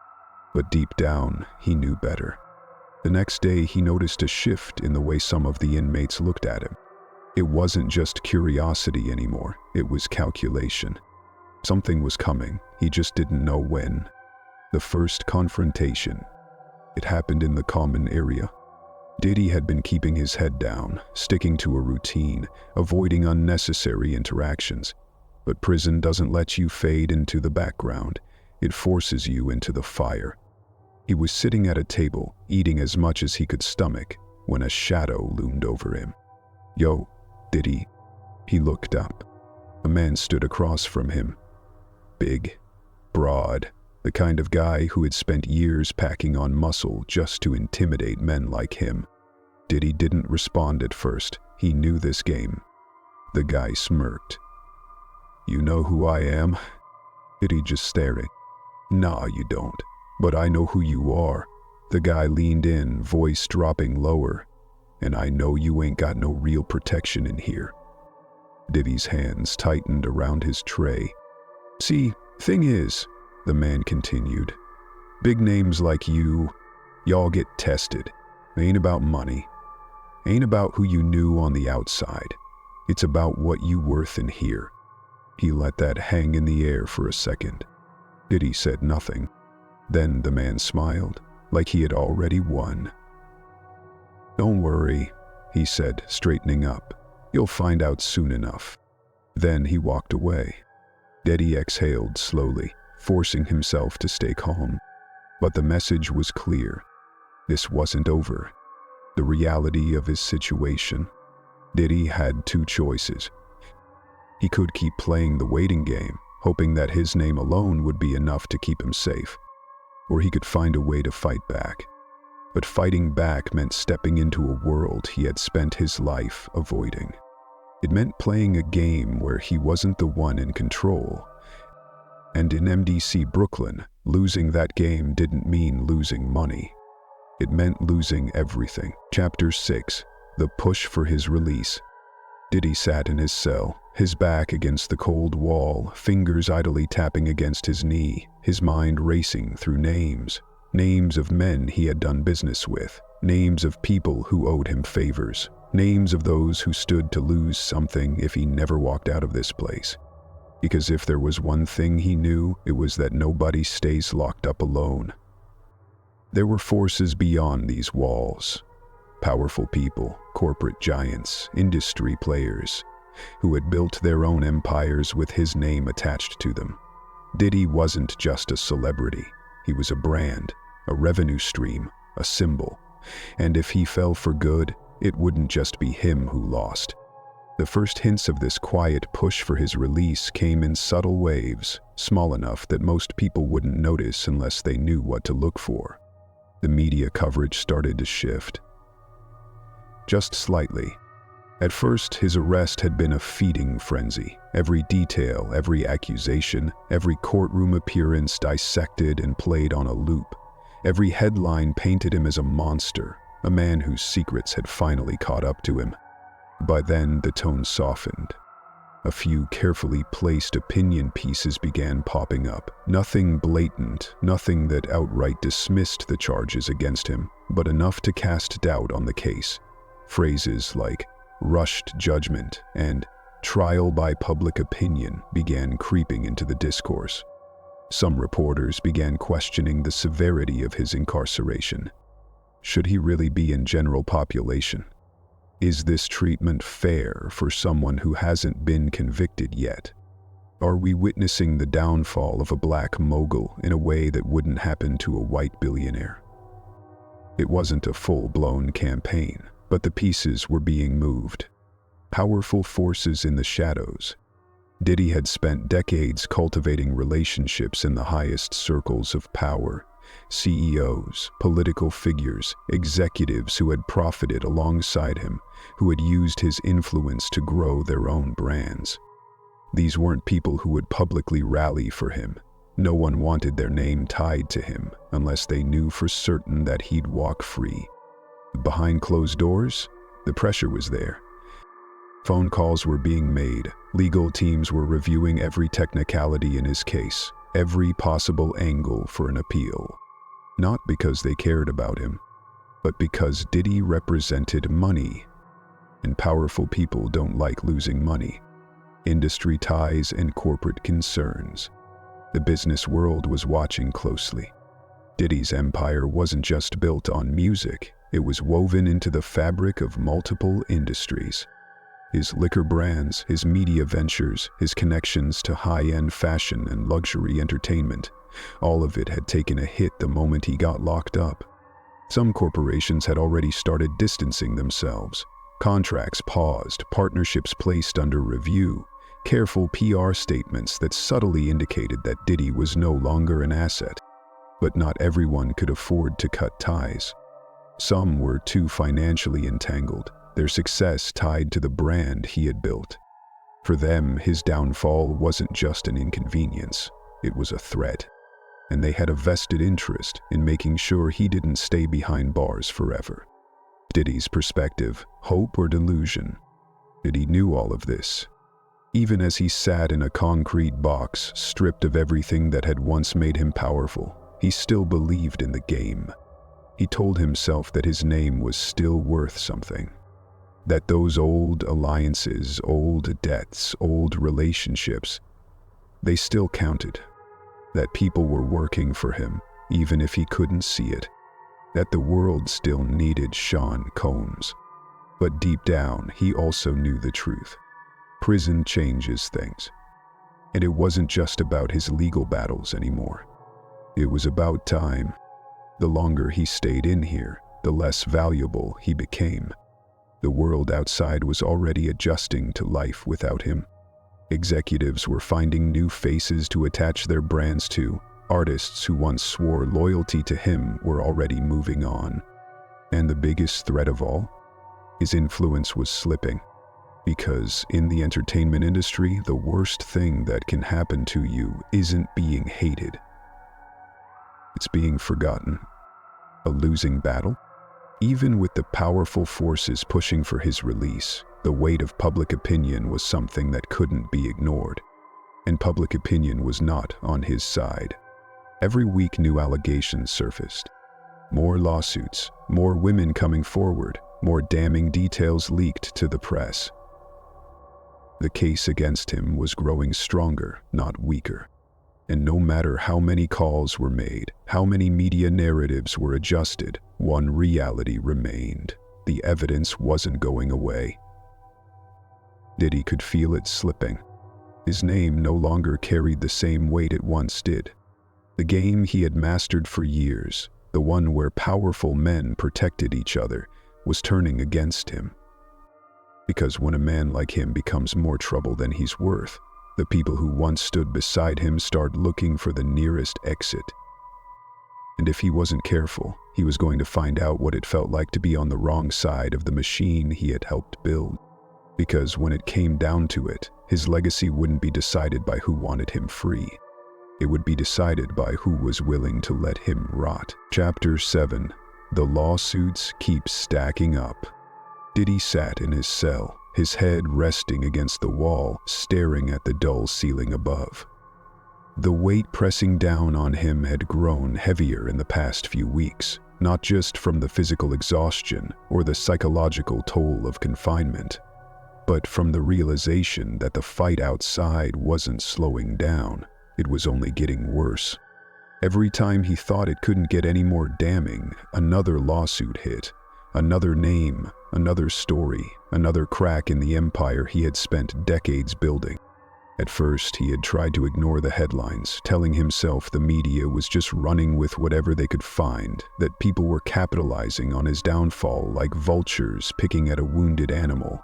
Speaker 1: But deep down, he knew better. The next day, he noticed a shift in the way some of the inmates looked at him. It wasn't just curiosity anymore, it was calculation. Something was coming, he just didn't know when. The first confrontation. It happened in the common area. Diddy had been keeping his head down, sticking to a routine, avoiding unnecessary interactions. But prison doesn't let you fade into the background, it forces you into the fire. He was sitting at a table, eating as much as he could stomach, when a shadow loomed over him. "Yo, Diddy." He looked up. A man stood across from him. Big, broad, the kind of guy who had spent years packing on muscle just to intimidate men like him. Diddy didn't respond at first. He knew this game. The guy smirked. "You know who I am?" Diddy just staring. "Nah, you don't. But I know who you are." The guy leaned in, voice dropping lower. "And I know you ain't got no real protection in here." Diddy's hands tightened around his tray. "See, thing is," the man continued, "big names like you, y'all get tested. It ain't about money. Ain't about who you knew on the outside. It's about what you worth in here." He let that hang in the air for a second. Diddy said nothing. Then the man smiled, like he had already won. "Don't worry," he said, straightening up. "You'll find out soon enough." Then he walked away. Diddy exhaled slowly, forcing himself to stay calm. But the message was clear. This wasn't over. The reality of his situation. Diddy had two choices. He could keep playing the waiting game, hoping that his name alone would be enough to keep him safe. Or he could find a way to fight back. But fighting back meant stepping into a world he had spent his life avoiding. It meant playing a game where he wasn't the one in control. And in MDC Brooklyn, losing that game didn't mean losing money. It meant losing everything. Chapter 6. The push for his release. Diddy sat in his cell, his back against the cold wall, fingers idly tapping against his knee, his mind racing through names. Names of men he had done business with, names of people who owed him favors, names of those who stood to lose something if he never walked out of this place. Because if there was one thing he knew, it was that nobody stays locked up alone. There were forces beyond these walls. Powerful people, corporate giants, industry players, who had built their own empires with his name attached to them. Diddy wasn't just a celebrity. He was a brand, a revenue stream, a symbol. And if he fell for good, it wouldn't just be him who lost. The first hints of this quiet push for his release came in subtle waves, small enough that most people wouldn't notice unless they knew what to look for. The media coverage started to shift. Just slightly. At first, his arrest had been a feeding frenzy. Every detail, every accusation, every courtroom appearance dissected and played on a loop. Every headline painted him as a monster, a man whose secrets had finally caught up to him. By then, the tone softened. A few carefully placed opinion pieces began popping up. Nothing blatant, nothing that outright dismissed the charges against him, but enough to cast doubt on the case. Phrases like rushed judgment and trial by public opinion began creeping into the discourse. Some reporters began questioning the severity of his incarceration. Should he really be in general population? Is this treatment fair for someone who hasn't been convicted yet? Are we witnessing the downfall of a black mogul in a way that wouldn't happen to a white billionaire? It wasn't a full-blown campaign, but the pieces were being moved. Powerful forces in the shadows. Diddy had spent decades cultivating relationships in the highest circles of power. CEOs, political figures, executives who had profited alongside him, who had used his influence to grow their own brands. These weren't people who would publicly rally for him. No one wanted their name tied to him unless they knew for certain that he'd walk free. Behind closed doors, the pressure was there. Phone calls were being made. Legal teams were reviewing every technicality in his case, every possible angle for an appeal. Not because they cared about him, but because Diddy represented money. And powerful people don't like losing money. Industry ties and corporate concerns. The business world was watching closely. Diddy's empire wasn't just built on music. It was woven into the fabric of multiple industries. His liquor brands, his media ventures, his connections to high-end fashion and luxury entertainment, all of it had taken a hit the moment he got locked up. Some corporations had already started distancing themselves. Contracts paused, partnerships placed under review, careful PR statements that subtly indicated that Diddy was no longer an asset. But not everyone could afford to cut ties. Some were too financially entangled, their success tied to the brand he had built. For them, his downfall wasn't just an inconvenience, it was a threat. And they had a vested interest in making sure he didn't stay behind bars forever. Diddy's perspective, hope or delusion? Diddy knew all of this. Even as he sat in a concrete box, stripped of everything that had once made him powerful, he still believed in the game. He told himself that his name was still worth something. That those old alliances, old debts, old relationships, they still counted. That people were working for him, even if he couldn't see it. That the world still needed Sean Combs. But deep down, he also knew the truth. Prison changes things. And it wasn't just about his legal battles anymore. It was about time. The longer he stayed in here, the less valuable he became. The world outside was already adjusting to life without him. Executives were finding new faces to attach their brands to. Artists who once swore loyalty to him were already moving on. And the biggest threat of all? His influence was slipping. Because in the entertainment industry, the worst thing that can happen to you isn't being hated. It's being forgotten. A losing battle? Even with the powerful forces pushing for his release, the weight of public opinion was something that couldn't be ignored. And public opinion was not on his side. Every week new allegations surfaced. More lawsuits, more women coming forward, more damning details leaked to the press. The case against him was growing stronger, not weaker. And no matter how many calls were made, how many media narratives were adjusted, one reality remained. The evidence wasn't going away. Diddy could feel it slipping. His name no longer carried the same weight it once did. The game he had mastered for years, the one where powerful men protected each other, was turning against him. Because when a man like him becomes more trouble than he's worth, the people who once stood beside him start looking for the nearest exit. And if he wasn't careful, he was going to find out what it felt like to be on the wrong side of the machine he had helped build. Because when it came down to it, his legacy wouldn't be decided by who wanted him free. It would be decided by who was willing to let him rot. Chapter 7. The lawsuits keep stacking up. Diddy sat in his cell, his head resting against the wall, staring at the dull ceiling above. The weight pressing down on him had grown heavier in the past few weeks, not just from the physical exhaustion or the psychological toll of confinement, but from the realization that the fight outside wasn't slowing down, it was only getting worse. Every time he thought it couldn't get any more damning, another lawsuit hit. Another name, another story, another crack in the empire he had spent decades building. At first, he had tried to ignore the headlines, telling himself the media was just running with whatever they could find, that people were capitalizing on his downfall like vultures picking at a wounded animal.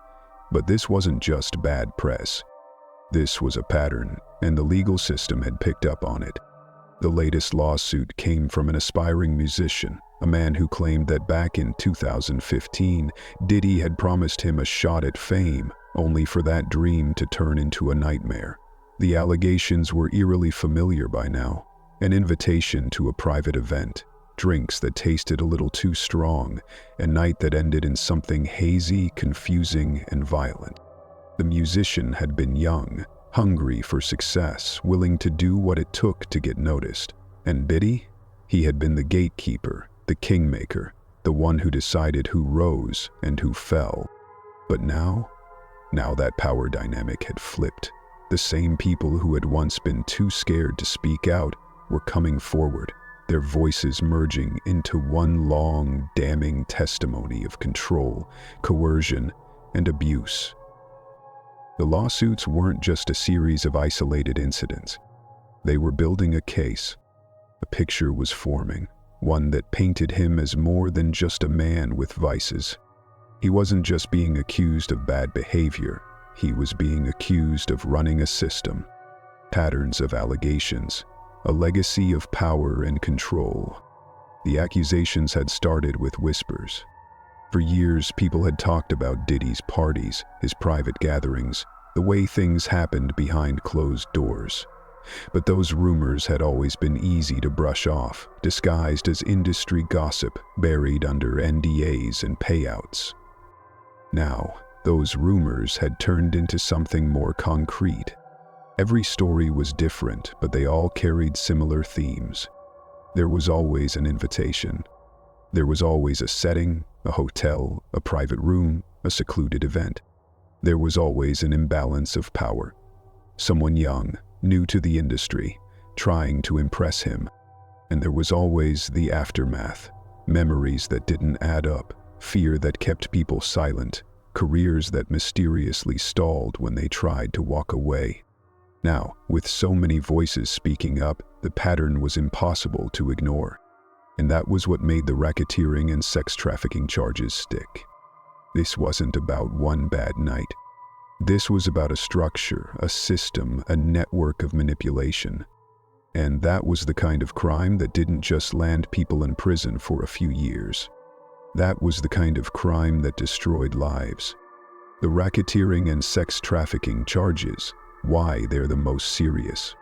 Speaker 1: But this wasn't just bad press. This was a pattern, and the legal system had picked up on it. The latest lawsuit came from an aspiring musician, a man who claimed that back in 2015, Diddy had promised him a shot at fame, only for that dream to turn into a nightmare. The allegations were eerily familiar by now. An invitation to a private event, drinks that tasted a little too strong, a night that ended in something hazy, confusing, and violent. The musician had been young, hungry for success, willing to do what it took to get noticed. And Diddy? He had been the gatekeeper, the kingmaker, the one who decided who rose and who fell. But now that power dynamic had flipped. The same people who had once been too scared to speak out were coming forward, their voices merging into one long, damning testimony of control, coercion, and abuse. The lawsuits weren't just a series of isolated incidents. They were building a case. A picture was forming, one that painted him as more than just a man with vices. He wasn't just being accused of bad behavior. He was being accused of running a system, patterns of allegations, a legacy of power and control. The accusations had started with whispers. For years, people had talked about Diddy's parties, his private gatherings, the way things happened behind closed doors. But those rumors had always been easy to brush off, disguised as industry gossip, buried under NDAs and payouts. Now, those rumors had turned into something more concrete. Every story was different, but they all carried similar themes. There was always an invitation. There was always a setting, a hotel, a private room, a secluded event. There was always an imbalance of power. Someone young, new to the industry, trying to impress him. And there was always the aftermath, memories that didn't add up, fear that kept people silent, careers that mysteriously stalled when they tried to walk away. Now, with so many voices speaking up, the pattern was impossible to ignore. And that was what made the racketeering and sex trafficking charges stick. This wasn't about one bad night. This was about a structure, a system, a network of manipulation. And that was the kind of crime that didn't just land people in prison for a few years. That was the kind of crime that destroyed lives. The racketeering and sex trafficking charges, why they're the most serious.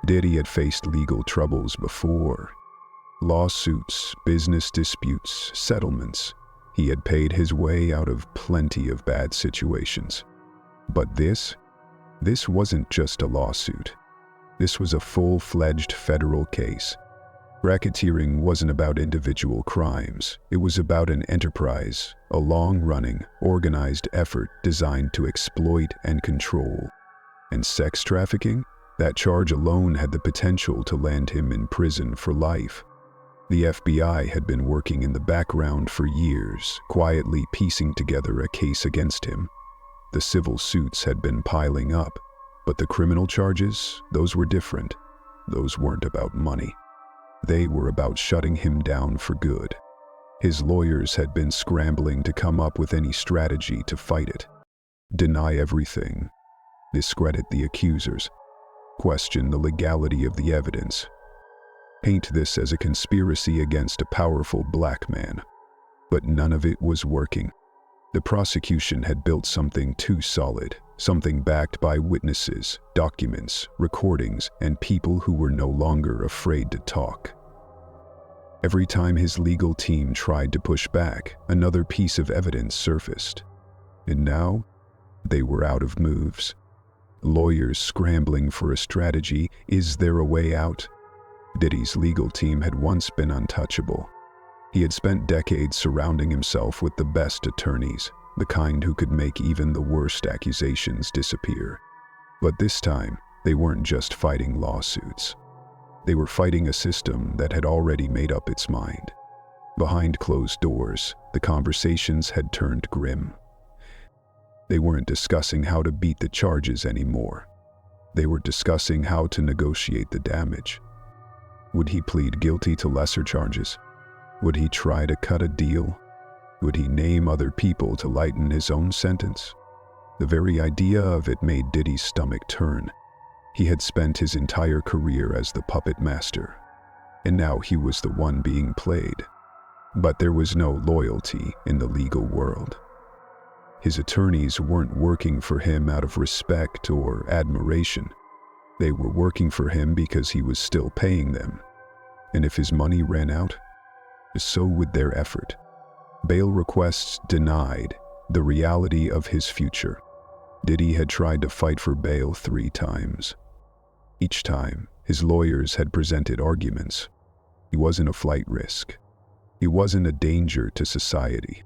Speaker 1: Diddy had faced legal troubles before. Lawsuits, business disputes, settlements. He had paid his way out of plenty of bad situations. But this wasn't just a lawsuit. This was a full-fledged federal case. Racketeering wasn't about individual crimes. It was about an enterprise, a long-running, organized effort designed to exploit and control. And sex trafficking? That charge alone had the potential to land him in prison for life. The FBI had been working in the background for years, quietly piecing together a case against him. The civil suits had been piling up, but the criminal charges, those were different. Those weren't about money. They were about shutting him down for good. His lawyers had been scrambling to come up with any strategy to fight it. Deny everything. Discredit the accusers. Question the legality of the evidence. Paint this as a conspiracy against a powerful black man. But none of it was working. The prosecution had built something too solid, something backed by witnesses, documents, recordings, and people who were no longer afraid to talk. Every time his legal team tried to push back, another piece of evidence surfaced. And now, they were out of moves. Lawyers scrambling for a strategy. Is there a way out? Diddy's legal team had once been untouchable. He had spent decades surrounding himself with the best attorneys, the kind who could make even the worst accusations disappear. But this time, they weren't just fighting lawsuits. They were fighting a system that had already made up its mind. Behind closed doors, the conversations had turned grim. They weren't discussing how to beat the charges anymore. They were discussing how to negotiate the damage. Would he plead guilty to lesser charges? Would he try to cut a deal? Would he name other people to lighten his own sentence? The very idea of it made Diddy's stomach turn. He had spent his entire career as the puppet master, and now he was the one being played. But there was no loyalty in the legal world. His attorneys weren't working for him out of respect or admiration. They were working for him because he was still paying them. And if his money ran out, so would their effort. Bail requests denied, the reality of his future. Diddy had tried to fight for bail 3 times. Each time, his lawyers had presented arguments. He wasn't a flight risk. He wasn't a danger to society.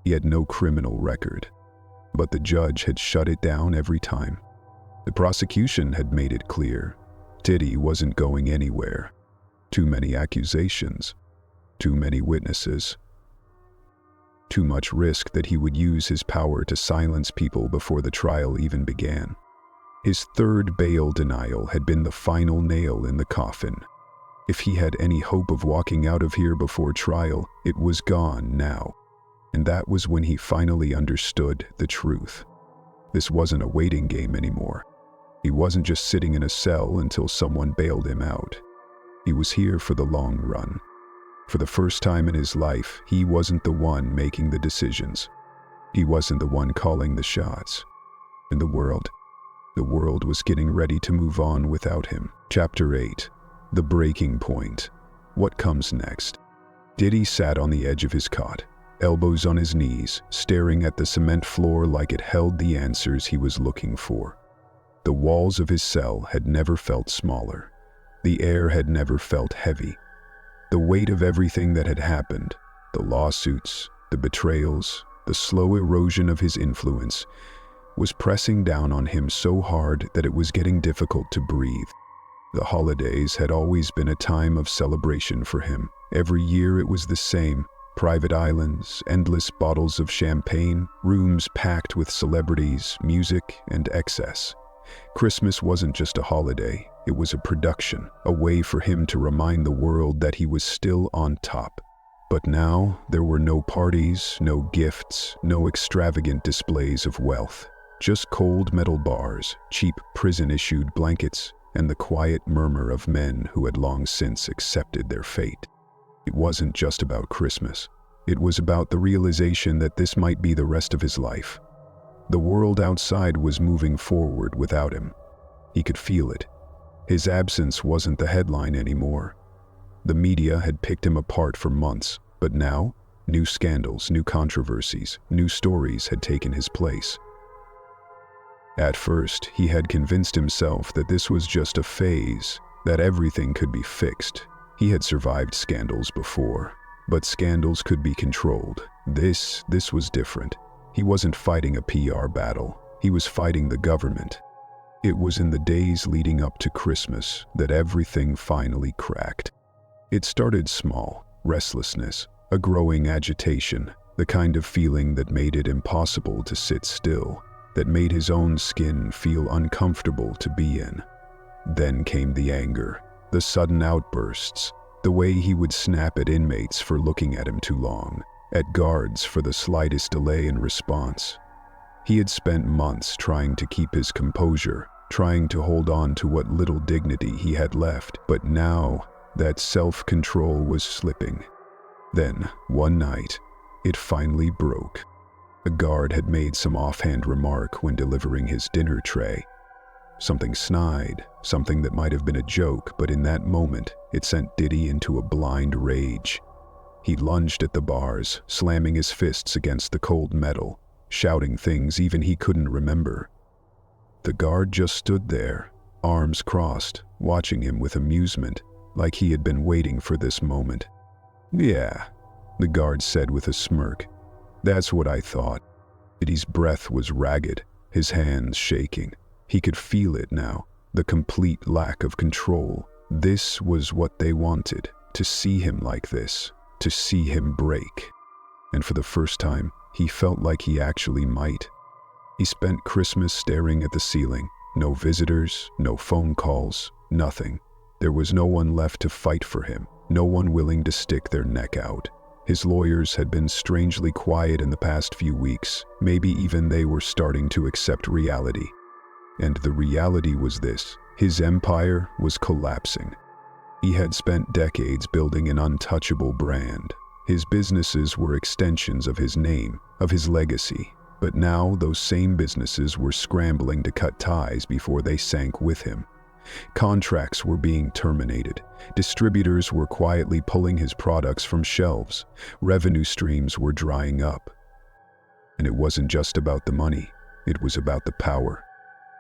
Speaker 1: He had no criminal record. But the judge had shut it down every time. The prosecution had made it clear. Diddy wasn't going anywhere. Too many accusations. Too many witnesses. Too much risk that he would use his power to silence people before the trial even began. His 3rd bail denial had been the final nail in the coffin. If he had any hope of walking out of here before trial, it was gone now. And that was when he finally understood the truth. This wasn't a waiting game anymore. He wasn't just sitting in a cell until someone bailed him out. He was here for the long run. For the first time in his life, he wasn't the one making the decisions. He wasn't the one calling the shots. And the world was getting ready to move on without him. Chapter 8. The Breaking Point. What comes next? Diddy sat on the edge of his cot, elbows on his knees, staring at the cement floor like it held the answers he was looking for. The walls of his cell had never felt smaller. The air had never felt heavy. The weight of everything that had happened, the lawsuits, the betrayals, the slow erosion of his influence, was pressing down on him so hard that it was getting difficult to breathe. The holidays had always been a time of celebration for him. Every year it was the same. Private islands, endless bottles of champagne, rooms packed with celebrities, music, and excess. Christmas wasn't just a holiday, it was a production, a way for him to remind the world that he was still on top. But now, there were no parties, no gifts, no extravagant displays of wealth. Just cold metal bars, cheap prison-issued blankets, and the quiet murmur of men who had long since accepted their fate. It wasn't just about Christmas. It was about the realization that this might be the rest of his life. The world outside was moving forward without him. He could feel it. His absence wasn't the headline anymore. The media had picked him apart for months, but now, new scandals, new controversies, new stories had taken his place. At first, he had convinced himself that this was just a phase, that everything could be fixed. He had survived scandals before, but scandals could be controlled. This was different. He wasn't fighting a PR battle. He was fighting the government. It was in the days leading up to Christmas that everything finally cracked. It started small, restlessness, a growing agitation, the kind of feeling that made it impossible to sit still, that made his own skin feel uncomfortable to be in. Then came the anger, the sudden outbursts, the way he would snap at inmates for looking at him too long, at guards for the slightest delay in response. He had spent months trying to keep his composure, trying to hold on to what little dignity he had left, but now that self-control was slipping. Then, one night, it finally broke. A guard had made some offhand remark when delivering his dinner tray. Something snide, something that might have been a joke, but in that moment, it sent Diddy into a blind rage. He lunged at the bars, slamming his fists against the cold metal, shouting things even he couldn't remember. The guard just stood there, arms crossed, watching him with amusement, like he had been waiting for this moment. "Yeah," the guard said with a smirk. "That's what I thought." Diddy's breath was ragged, his hands shaking. He could feel it now, the complete lack of control. This was what they wanted, to see him like this, to see him break. And for the first time, he felt like he actually might. He spent Christmas staring at the ceiling. No visitors, no phone calls, nothing. There was no one left to fight for him, no one willing to stick their neck out. His lawyers had been strangely quiet in the past few weeks. Maybe even they were starting to accept reality. And the reality was this: his empire was collapsing. He had spent decades building an untouchable brand. His businesses were extensions of his name, of his legacy. But now those same businesses were scrambling to cut ties before they sank with him. Contracts were being terminated. Distributors were quietly pulling his products from shelves. Revenue streams were drying up. And it wasn't just about the money. It was about the power.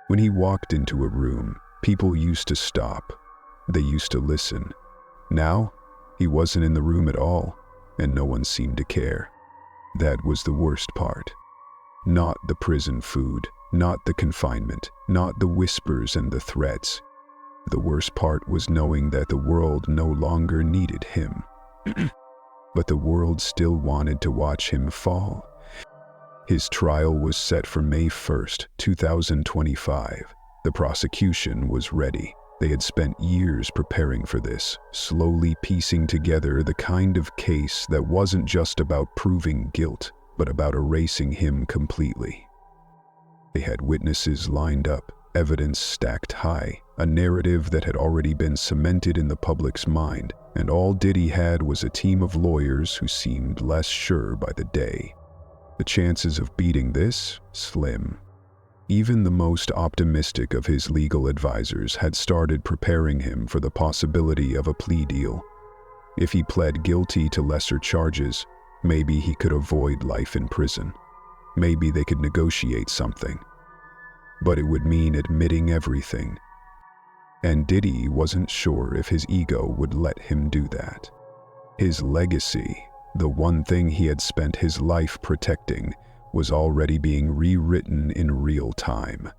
Speaker 1: When he walked into a room, people used to stop. They used to listen. Now, he wasn't in the room at all, and no one seemed to care. That was the worst part. Not the prison food, not the confinement, not the whispers and the threats. The worst part was knowing that the world no longer needed him. But the world still wanted to watch him fall. His trial was set for May 1st, 2025. The prosecution was ready. They had spent years preparing for this, slowly piecing together the kind of case that wasn't just about proving guilt, but about erasing him completely. They had witnesses lined up, evidence stacked high, a narrative that had already been cemented in the public's mind, and all Diddy had was a team of lawyers who seemed less sure by the day. The chances of beating this? Slim. Even the most optimistic of his legal advisors had started preparing him for the possibility of a plea deal. If he pled guilty to lesser charges, maybe he could avoid life in prison. Maybe they could negotiate something. But it would mean admitting everything. And Diddy wasn't sure if his ego would let him do that. His legacy, the one thing he had spent his life protecting, was already being rewritten in real time.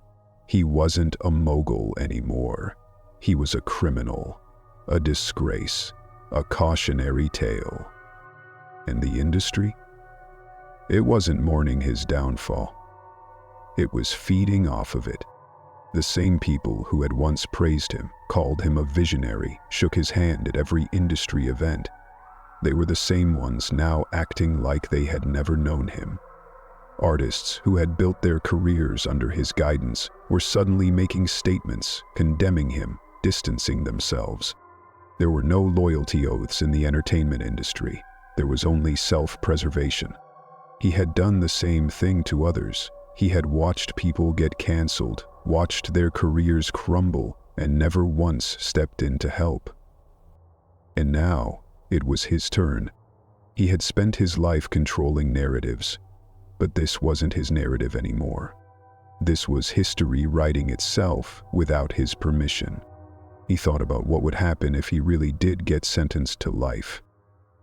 Speaker 1: He wasn't a mogul anymore. He was a criminal, a disgrace, a cautionary tale. And the industry? It wasn't mourning his downfall. It was feeding off of it. The same people who had once praised him, called him a visionary, shook his hand at every industry event. They were the same ones now acting like they had never known him. Artists who had built their careers under his guidance were suddenly making statements, condemning him, distancing themselves. There were no loyalty oaths in the entertainment industry. There was only self-preservation. He had done the same thing to others. He had watched people get canceled, watched their careers crumble, and never once stepped in to help. And now, it was his turn. He had spent his life controlling narratives, but this wasn't his narrative anymore. This was history writing itself without his permission. He thought about what would happen if he really did get sentenced to life.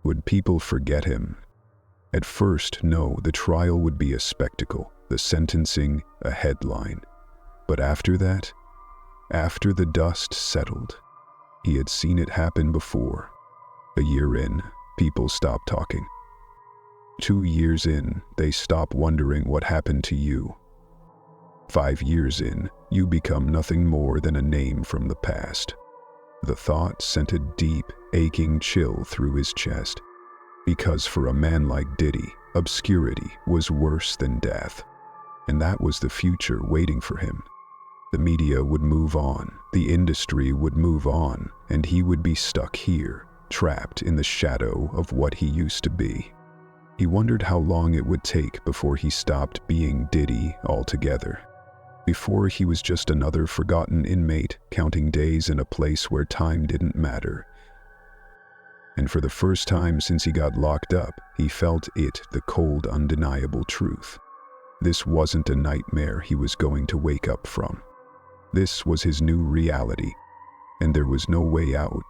Speaker 1: Would people forget him? At first, no, the trial would be a spectacle, the sentencing a headline. But after that, after the dust settled, he had seen it happen before. A year in, people stopped talking. 2 years in, they stop wondering what happened to you. 5 years in, you become nothing more than a name from the past. The thought sent a deep, aching chill through his chest. Because for a man like Diddy, obscurity was worse than death. And that was the future waiting for him. The media would move on, the industry would move on, and he would be stuck here, trapped in the shadow of what he used to be. He wondered how long it would take before he stopped being Diddy altogether. Before he was just another forgotten inmate counting days in a place where time didn't matter. And for the first time since he got locked up, he felt it, the cold, undeniable truth. This wasn't a nightmare he was going to wake up from. This was his new reality, and there was no way out,